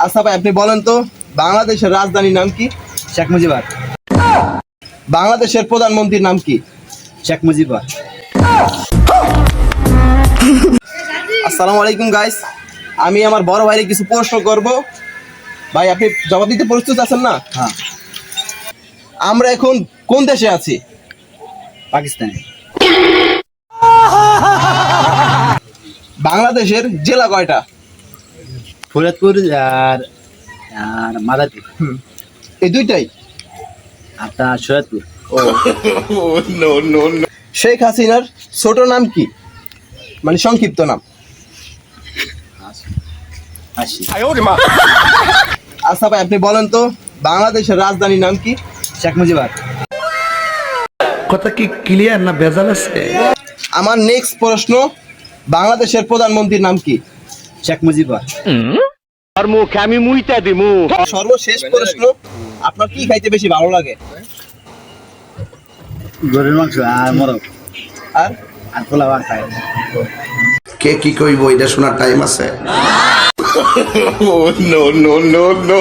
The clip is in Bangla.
আচ্ছা ভাই, আপনি বলেন তো বাংলাদেশের রাজধানীর নাম কি? শেখ মুজিবুর। বাংলাদেশের প্রধানমন্ত্রীর নাম কি? শেখ মুজিবুর। আসসালামু আলাইকুম গাইস, আমি আমার বড় ভাইকে কিছু প্রশ্ন করব। ভাই আপনি জবাব দিতে প্রস্তুত আছেন না? হ্যাঁ। আমরা এখন কোন দেশে আছি? পাকিস্তানে। বাংলাদেশের জেলা কয়টা? ফরিদপুর আর আর মাদারপুর। এই দুইটাই? আপনার সৈয়দপুর। শেখ হাসিনার ছোট নাম কি, মানে সংক্ষিপ্ত নাম? হাসি। আচ্ছা ভাই, আপনি বলেন তো বাংলাদেশের রাজধানীর নাম কি? শেখ মুজিবুর। কথা কি ক্লিয়ার না ভেজাল আছে? আমার নেক্সট প্রশ্ন, বাংলাদেশের প্রধানমন্ত্রীর নাম কি? শেখ মুজিবুর। সর্বশেষ প্রশ্ন, আপনার কি খাইতে বেশি ভালো লাগে? গরুর মাংস আর মোরগ আর আর পোলাও আর খাই। কে কি কইব এটা শোনার টাইম আছে? no, no, no, no.